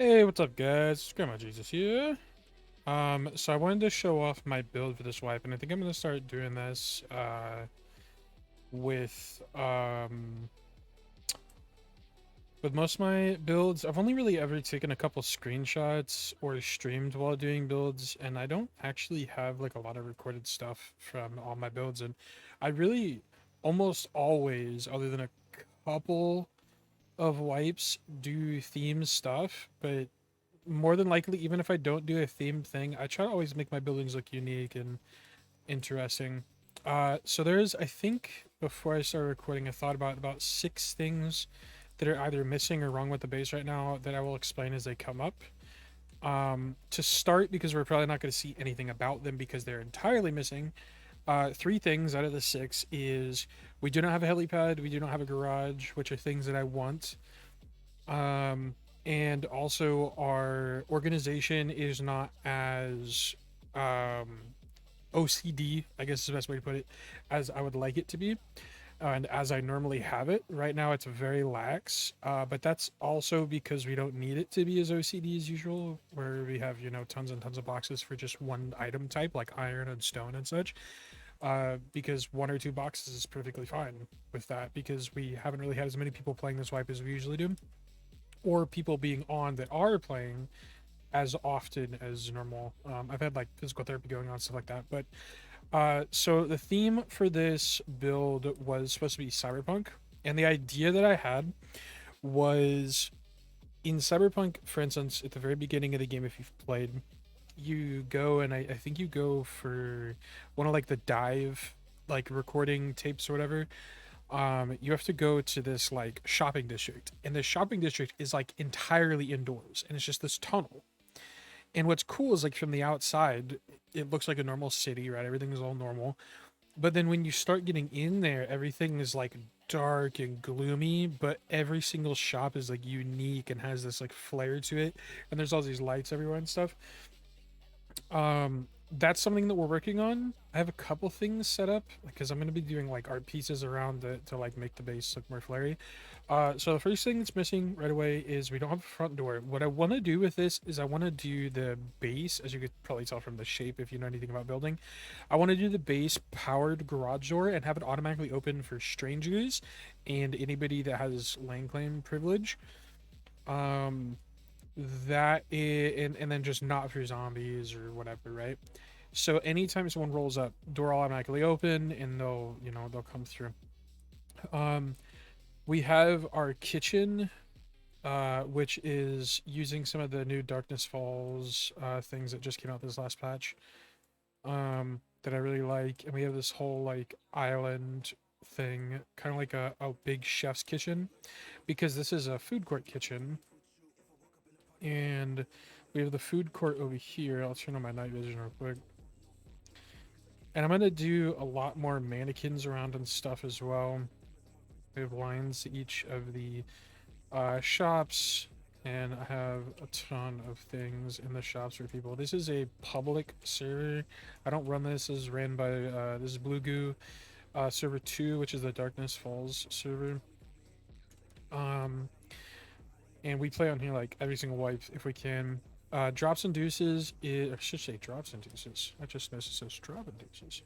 Hey, what's up, guys? It's Grandma Jesus here. So I wanted to show off my build for this wipe, and I think I'm gonna start doing this with with most of my builds. I've only really ever taken a couple screenshots or streamed while doing builds, and I don't actually have like a lot of recorded stuff from all my builds, and I really almost always, other than a couple of wipes, do theme stuff, but more than likely, even if I don't do a themed thing, I try to always make my buildings look unique and interesting. So there's, I think, before I started recording, I thought about 6 things that are either missing or wrong with the base right now that I will explain as they come up. To start, because we're probably not going to see anything about them because they're entirely missing. 3 things out of the 6 is we do not have a helipad, we do not have a garage, which are things that I want. Um, and also our organization is not as OCD, I guess is the best way to put it, as I would like it to be, and as I normally have it. Right now, it's very lax, but that's also because we don't need it to be as OCD as usual, where we have, tons and tons of boxes for just one item type, like iron and stone and such. Because 1 or 2 boxes is perfectly fine with that, because we haven't really had as many people playing this wipe as we usually do, or people being on that are playing as often as normal. I've had like physical therapy going on, stuff like that. But so the theme for this build was supposed to be cyberpunk, and the idea that I had was in cyberpunk, for instance, at the very beginning of the game, if you've played, you go and I think you go for one of like the dive like recording tapes or whatever. You have to go to this like shopping district, and the shopping district is like entirely indoors, and it's just this tunnel. And what's cool is like from the outside, it looks like a normal city, right? Everything is all normal. But then when you start getting in there, everything is like dark and gloomy, but every single shop is like unique and has this like flair to it. And there's all these lights everywhere and stuff. That's something that we're working on. I have a couple things set up because I'm going to be doing like art pieces around it to like make the base look more flary. So the first thing that's missing right away is we don't have a front door. What I want to do with this is I want to do the base, as you could probably tell from the shape if you know anything about building. I want to do the base powered garage door and have it automatically open for strangers and anybody that has land claim privilege. Um, that is, and then just not for zombies or whatever, right? So anytime someone rolls up, door will automatically open and they'll come through. Um, we have our kitchen, which is using some of the new Darkness Falls things that just came out this last patch, that I really like. And we have this whole like island thing, kind of like a big chef's kitchen, because this is a food court kitchen. And we have the food court over here. I'll turn on my night vision real quick. And I'm going to do a lot more mannequins around and stuff as well. We have lines to each of the shops, and I have a ton of things in the shops for people. This is a public server. I don't run this. This is ran by this is Blue Goo server 2, which is the Darkness Falls server. Um, and we play on here like every single wipe if we can. Drops and deuces is, I should say drops and deuces. I just noticed it says drop and deuces.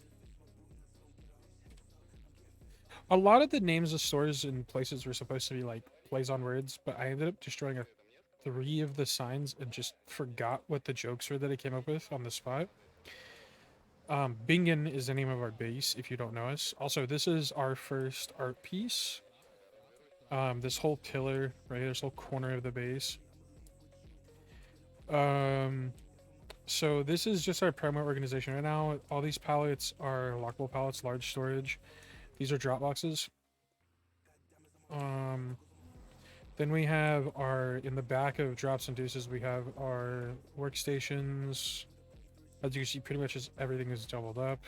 A lot of the names of stores and places were supposed to be like plays on words, but I ended up destroying 3 of the signs and just forgot what the jokes were that I came up with on the spot. Bengin is the name of our base, if you don't know us. Also, this is our first art piece. This whole pillar right here, this whole corner of the base. So this is just our primary organization right now. All these pallets are lockable pallets, large storage. These are drop boxes. Um, then we have our, in the back of drops and deuces, we have our workstations. As you can see, pretty much just everything is doubled up.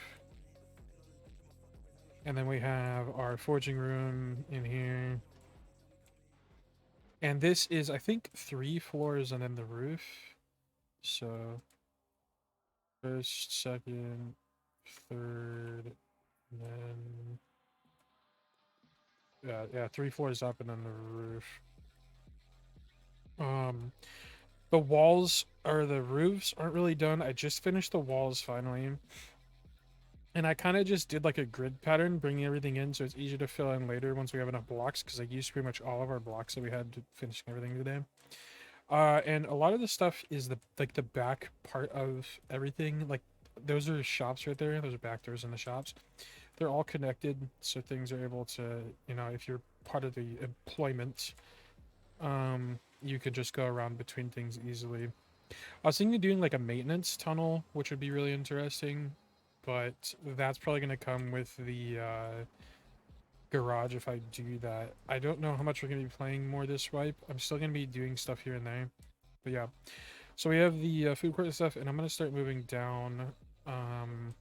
And then we have our forging room in here. And this is, I think, 3 floors and then the roof. So, first, second, third, and then yeah, 3 floors up and then the roof. Um, The walls or the roofs aren't really done. I just finished the walls finally. And I kind of just did like a grid pattern, bringing everything in so it's easier to fill in later once we have enough blocks, because I used pretty much all of our blocks that we had to finishing everything today. And a lot of the stuff is the back part of everything. Like those are shops right there. Those are back doors in the shops. They're all connected, so things are able to, if you're part of the employment, you could just go around between things easily. I was thinking of doing like a maintenance tunnel, which would be really interesting, but that's probably going to come with the garage if I do that. I don't know how much we're going to be playing more this wipe. I'm still going to be doing stuff here and there. But yeah, so we have the food court and stuff, and I'm going to start moving down. Um,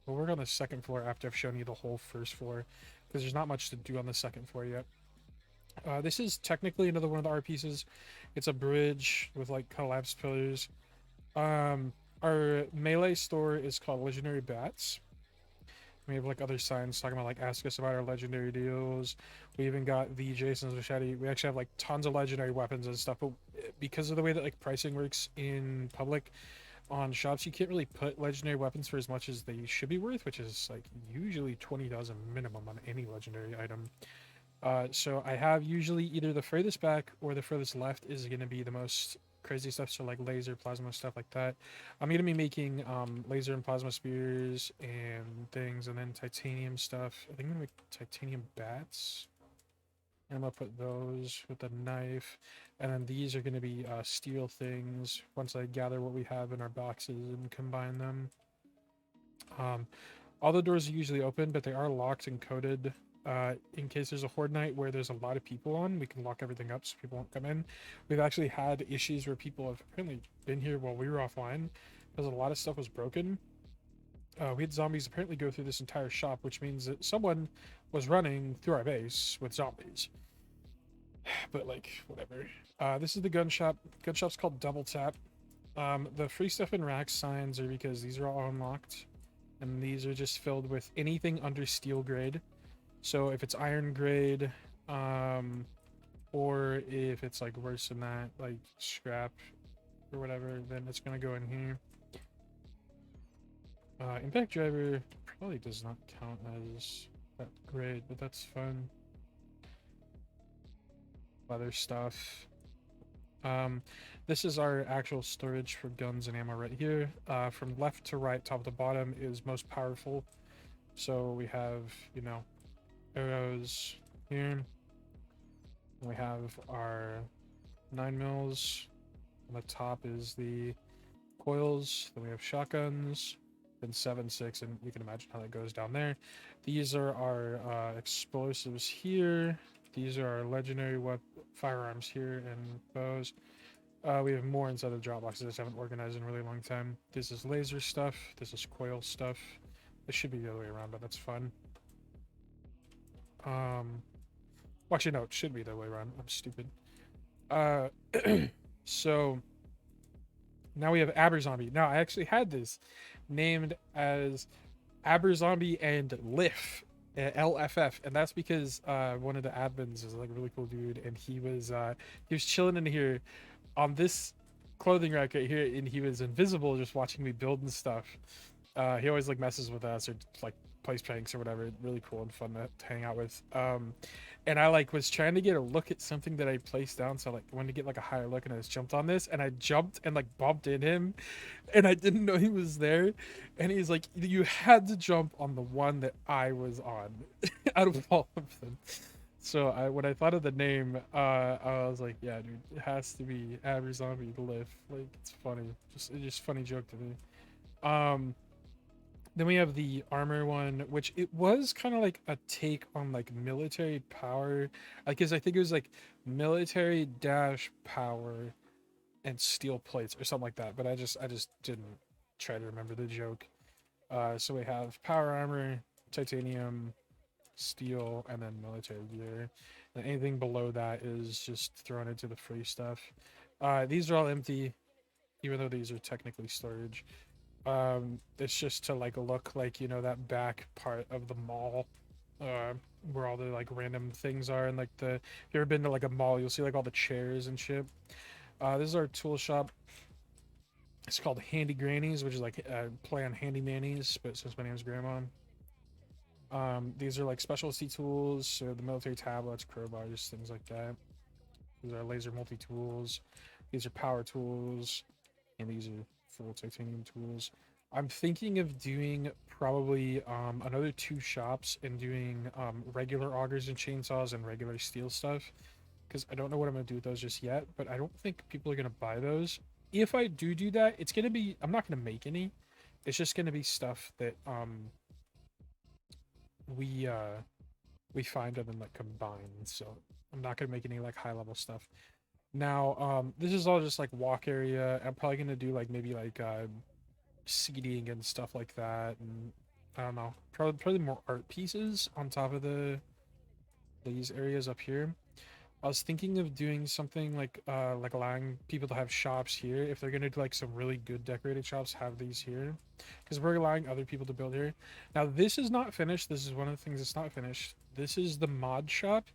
we'll work on the second floor after I've shown you the whole first floor, because there's not much to do on the second floor yet. This is technically another one of the art pieces. It's a bridge with like collapsed pillars. Um, our melee store is called Legendary Bats. We have like other signs talking about like ask us about our legendary deals. We even got the Jason's Machete. We actually have like tons of legendary weapons and stuff, but because of the way that like pricing works in public on shops, you can't really put legendary weapons for as much as they should be worth, which is like usually 20,000 minimum on any legendary item. So I have usually either the furthest back or the furthest left is going to be the most crazy stuff. So like laser, plasma, stuff like that. I'm going to be making laser and plasma spears and things, and then titanium stuff. I think I'm going to make titanium bats. And I'm going to put those with the knife. And then these are going to be steel things once I gather what we have in our boxes and combine them. Um, all the doors are usually open, but they are locked and coded. In case there's a horde night where there's a lot of people on, we can lock everything up so people won't come in. We've actually had issues where people have apparently been here while we were offline because a lot of stuff was broken. We had zombies apparently go through this entire shop, which means that someone was running through our base with zombies. But like, whatever. This is the gun shop. Gun shop's called Double Tap. The free stuff in racks signs are because these are all unlocked, and these are just filled with anything under steel grade. So if it's iron grade, or if it's like worse than that, like scrap or whatever, then it's gonna go in here. Impact driver probably does not count as that grade, but that's fun. Other stuff. This is our actual storage for guns and ammo right here. From left to right, top to bottom is most powerful. So we have, arrows here. We have our 9 mils. On the top is the coils. Then we have shotguns. Then 7.6, and you can imagine how that goes down there. These are our explosives here. These are our legendary firearms here and bows. We have more inside the drop boxes. I just haven't organized in a really long time. This is laser stuff. This is coil stuff. This should be the other way around, but that's fun. Well, actually, no, it should be the other way around. I'm stupid. So now we have Aberzombie. Now I actually had this named as Aberzombie and Liff, LFF, and that's because one of the admins is like a really cool dude, and he was chilling in here on this clothing rack right here, and he was invisible, just watching me build and stuff. He always like messes with us or like plays pranks or whatever. Really cool and fun to hang out with. And I like was trying to get a look at something that I placed down, so I like wanted to get like a higher look, and I just jumped on this, and I jumped and like bumped in him, and I didn't know he was there, and he's like, "You had to jump on the one that I was on, out of all of them." So when I thought of the name, I was like, "Yeah, dude, it has to be Abby Zombie to live." Like it's funny, it's just funny joke to me. Um, then we have the armor one, which it was kind of like a take on like military power. Because I think it was like military dash power and steel plates or something like that. But I just didn't try to remember the joke. So we have power armor, titanium, steel, and then military gear. And anything below that is just thrown into the free stuff. These are all empty, even though these are technically storage. It's just to like look like that back part of the mall, where all the like random things are, and like if you ever been to like a mall, you'll see like all the chairs and shit. This is our tool shop. It's called Handy Grannies, which is like play on Handy Nannies, but since my name's Grandma. These are like specialty tools, so the military tablets, crowbars, things like that. These are laser multi-tools. These are power tools, and these are full titanium tools. I'm thinking of doing probably another two shops and doing regular augers and chainsaws and regular steel stuff, because I don't know what I'm going to do with those just yet, but I don't think people are going to buy those. If I do that, it's going to be, I'm not going to make any. It's just going to be stuff that we uh we find and then like combine. So I'm not going to make any like high level stuff. Now, this is all just like walk area. I'm probably going to do like maybe like seating and stuff like that, and I don't know, probably more art pieces on top of these areas up here. I was thinking of doing something like allowing people to have shops here. If they're gonna do like some really good decorated shops, have these here, because we're allowing other people to build here. Now this is not finished. This is one of the things that's not finished. This is the mod shop,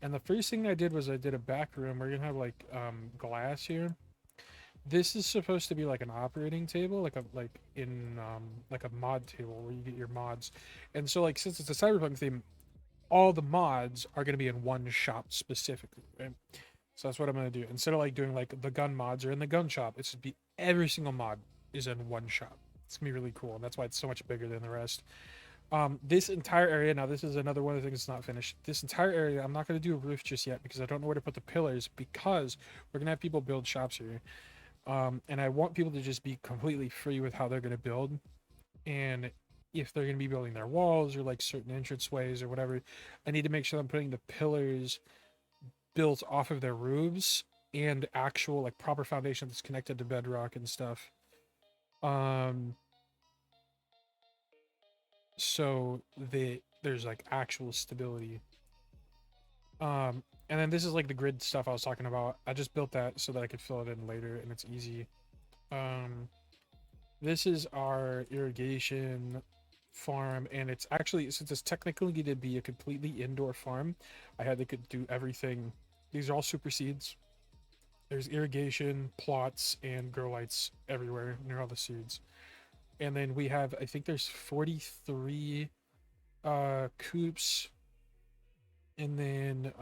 and the first thing I did was I did a back room. We're gonna have like glass here. This is supposed to be like an operating table, like a mod table where you get your mods. And so like since it's a cyberpunk theme, all the mods are going to be in one shop specifically, right? So that's what I'm going to do. Instead of like doing like the gun mods are in the gun shop, it's just be every single mod is in one shop. It's gonna be really cool, and that's why it's so much bigger than the rest. This entire area, now this is another one of the things that's not finished. This entire area, I'm not going to do a roof just yet because I don't know where to put the pillars, because we're going to have people build shops here. And I want people to just be completely free with how they're going to build. And if they're going to be building their walls or like certain entrance ways or whatever, I need to make sure I'm putting the pillars built off of their roofs and actual like proper foundation that's connected to bedrock and stuff. Um, so that there's like actual stability. And then this is like the grid stuff I was talking about. I just built that so that I could fill it in later and it's easy. Um, this is our irrigation farm, and it's actually, since it's technically going to be a completely indoor farm, I had to could do everything. These are all super seeds. There's irrigation, plots, and grow lights everywhere near all the seeds. And then we have, I think there's 43 coops, and then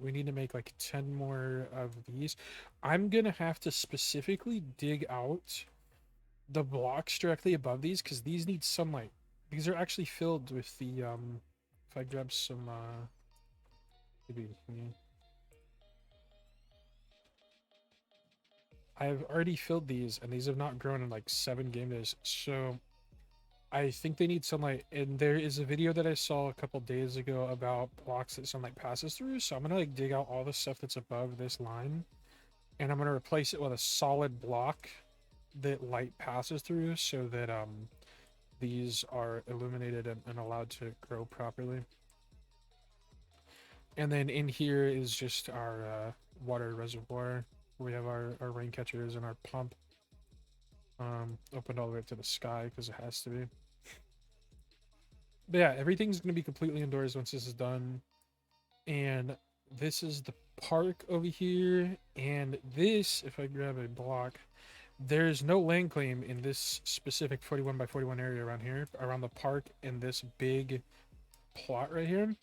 we need to make like 10 more of these. I'm gonna have to specifically dig out the blocks directly above these because these need sunlight. These are actually filled with the if I grab some maybe I've already filled these, and these have not grown in like 7 game days, so I think they need sunlight. And there is a video that I saw a couple days ago about blocks that sunlight passes through, so I'm gonna like dig out all the stuff that's above this line, and I'm gonna replace it with a solid block that light passes through so that these are illuminated and allowed to grow properly. And then in here is just our water reservoir. We have our rain catchers and our pump opened all the way up to the sky because it has to be. But yeah, everything's going to be completely indoors once this is done. And this is the park over here. And this, if I grab a block, there's no land claim in this specific 41 by 41 area around here, around the park and this big plot right here.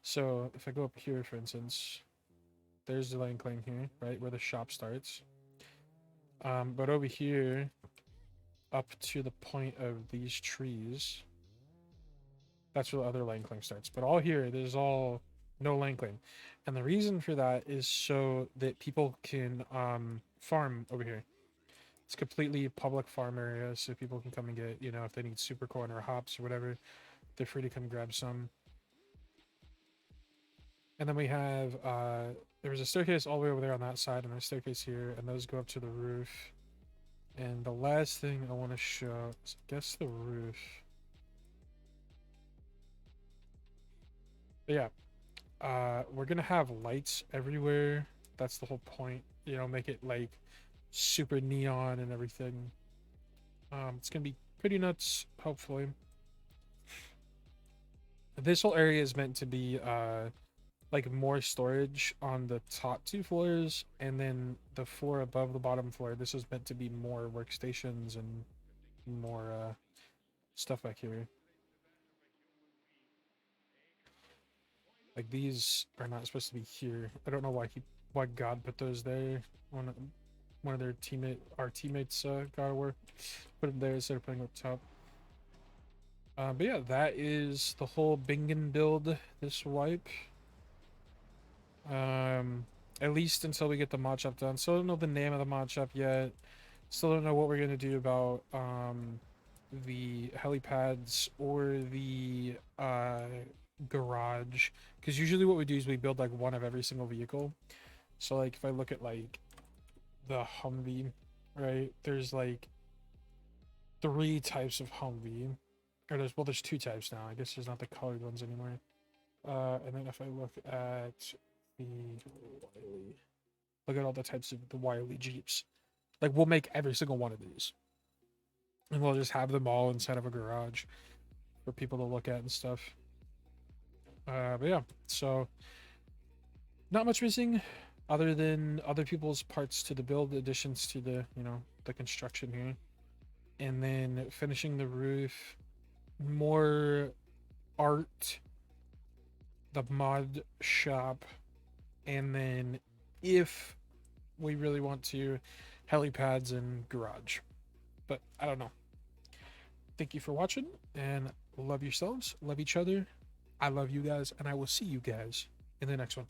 So if I go up here, for instance, there's the land claim here, right, where the shop starts. But over here, up to the point of these trees, that's where the other land claim starts. But all here, there's all no land claim. And the reason for that is so that people can farm over here. It's completely public farm area, so people can come and get, you know, if they need super corn or hops or whatever, they're free to come grab some. And then we have, there was a staircase all the way over there on that side, and a staircase here, and those go up to the roof. And the last thing I want to show is, I guess, the roof. But yeah, we're gonna have lights everywhere. That's the whole point, you know, make it like super neon and everything. It's gonna be pretty nuts, hopefully. This whole area is meant to be like more storage on the top two floors, and then the floor above the bottom floor, this is meant to be more workstations and more stuff back here. Like these are not supposed to be here. I don't know why God put those there. One of their our teammates God of War put them there instead of putting them up top. But yeah, that is the whole Bengin build this wipe. Um, at least until we get the mod shop done. Still don't know the name of the mod shop yet. Still don't know what we're gonna do about the helipads or the garage. Because usually what we do is we build like one of every single vehicle. So like if I look at like the Humvee, right? There's like three types of Humvee. Or there's two types now. I guess there's not the colored ones anymore. And then if I look at the Wiley, look at all the types of the Wiley Jeeps. Like we'll make every single one of these, and we'll just have them all inside of a garage for people to look at and stuff. But yeah, so not much missing, other than other people's parts to the build, additions to the the construction here, and then finishing the roof, more art, the mod shop, and then if we really want to, helipads and garage. But I don't know. Thank you for watching, and love yourselves, love each other. I love you guys, and I will see you guys in the next one.